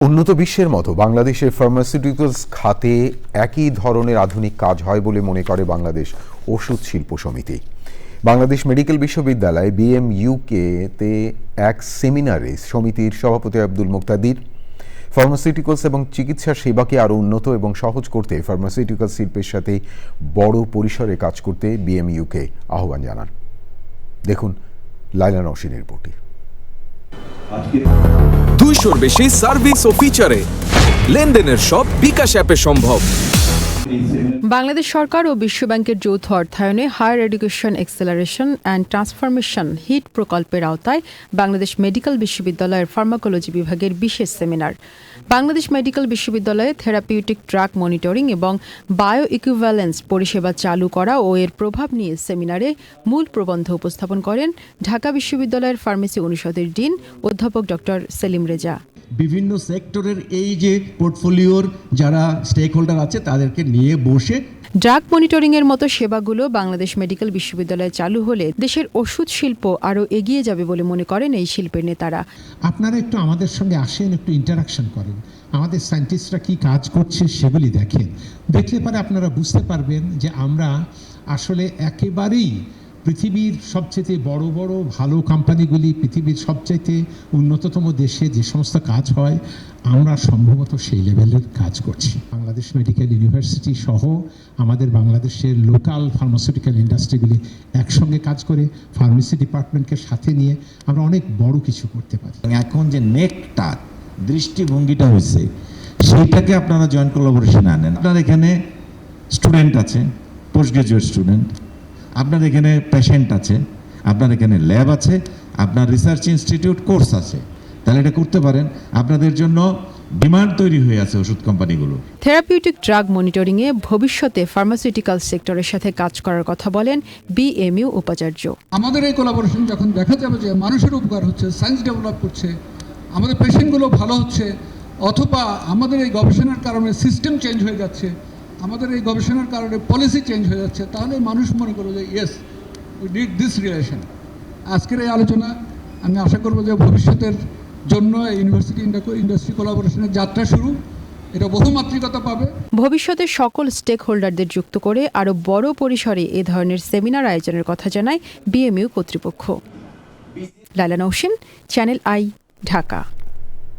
উন্নত বিশ্বের মতো বাংলাদেশের ফার্মাসিউটিক্যালস খাতে একই ধরনের আধুনিক কাজ হয় বলে মনে করে বাংলাদেশ ওষুধ শিল্প সমিতি। বাংলাদেশ মেডিকেল বিশ্ববিদ্যালয় BMUK-তে এক সেমিনারে সমিতির সভাপতি আব্দুল মুক্তাদির ফার্মাসিউটিক্যালস এবং চিকিৎসা সেবাকে আরও উন্নত এবং সহজ করতে ফার্মাসিউটিক্যাল শিল্পের সাথে বড় পরিসরে কাজ করতে BMUK আহ্বান জানান। দেখুন লাইলা নওশিনের রিপোর্টে। 200-র বেশি সার্ভিস ও ফিচারে লেনদেনের সব বিকাশ অ্যাপে সম্ভব। বাংলাদেশ সরকার ও বিশ্বব্যাংকের যৌথ অর্থায়নে higher education acceleration and transformation HEAT প্রকল্পের আওতায় বাংলাদেশ মেডিকেল বিশ্ববিদ্যালয়ের ফার্মাকোলজি বিভাগের বিশেষ সেমিনার। বাংলাদেশ মেডিকেল বিশ্ববিদ্যালয়ে থেরাপিউটিক ড্রাগ মনিটরিং এবং বায়ো ইকুইভ্যালেন্স পরিষেবা চালু করা ও এর প্রভাব নিয়ে সেমিনারে মূল প্রবন্ধ উপস্থাপন করেন ঢাকা বিশ্ববিদ্যালয়ের ফার্মেসি অনুষদের ডিন অধ্যাপক ডক্টর সেলিম রেজা। বিভিন্ন সেক্টরের এই যে পোর্টফোলিওর যারা স্টেক হোল্ডার আছে তাদেরকে নিয়ে বসে ড্রাগ মনিটরিং এর মতো সেবাগুলো বাংলাদেশ মেডিকেল বিশ্ববিদ্যালয়ে চালু হলে দেশের ওষুধ শিল্প আরও এগিয়ে যাবে বলে মনে করেন এই শিল্পের নেতারা। আপনারা একটু আমাদের সঙ্গে আসেন, একটু ইন্টারাকশন করেন, আমাদের সায়েন্টিস্টরা কি কাজ করছে সেগুলি দেখেন। দেখলে পরে আপনারা বুঝতে পারবেন যে আমরা আসলে একেবারেই পৃথিবীর সবচেয়ে বড় বড় ভালো কোম্পানিগুলি, পৃথিবীর সবচাইতে উন্নততম দেশে যে সমস্ত কাজ হয় আমরা সম্ভবত সেই লেভেলের কাজ করছি। বাংলাদেশ মেডিকেল ইউনিভার্সিটি সহ আমাদের বাংলাদেশের লোকাল ফার্মাসিউটিক্যাল ইন্ডাস্ট্রিগুলি একসঙ্গে কাজ করে ফার্মেসি ডিপার্টমেন্টকে সাথে নিয়ে আমরা অনেক বড় কিছু করতে পারি। এখন যে নেকটা দৃষ্টিভঙ্গিটা হয়েছে সেইটাকে আপনারা জয়েন্ট কোলাবোরেশনে আনেন। আপনার এখানে স্টুডেন্ট আছে, পোস্ট গ্রাজুয়েট স্টুডেন্ট, আপনার এখানে পেশেন্ট আছে, আপনার এখানে ল্যাব আছে, আপনার রিসার্চ ইনস্টিটিউট কোর্স আছে, তাহলে এটা করতে পারেন। আপনাদের জন্য ডিমান্ড তৈরি হয়ে আছে ওষুধ কোম্পানিগুলো। থেরাপিউটিক ড্রাগ মনিটরিংয়ে ভবিষ্যতে ফার্মাসিউটিক্যাল সেক্টরের সাথে কাজ করার কথা বলেন BMU উপাচার্য। আমাদের এই কোলাবোরেশন যখন দেখা যাবে যে মানুষের উপকার হচ্ছে, সায়েন্স ডেভেলপ করছে, আমাদের পেশেন্টগুলো ভালো হচ্ছে, অথবা আমাদের এই গবেষণার কারণে সিস্টেম চেঞ্জ হয়ে যাচ্ছে, আমাদের এই গবেষণার কারণে পলিসি চেঞ্জ হয়ে যাচ্ছে, তাহলে মানুষ মনে করবে যে yes we need this relation. আজকের এই আলোচনা আমি আশা করব যে ভবিষ্যতের জন্য ইউনিভার্সিটি ইন্ডাস্ট্রি কোলাবোরেশনের যাত্রা শুরু, এটা বহুমাত্রিকতা পাবে। ভবিষ্যতে সকল স্টেক হোল্ডারদের যুক্ত করে আরও বড় পরিসরে এ ধরনের সেমিনার আয়োজনের কথা জানায় BMU কর্তৃপক্ষ। লাইলা নওশিন, চ্যানেল আই, ঢাকা।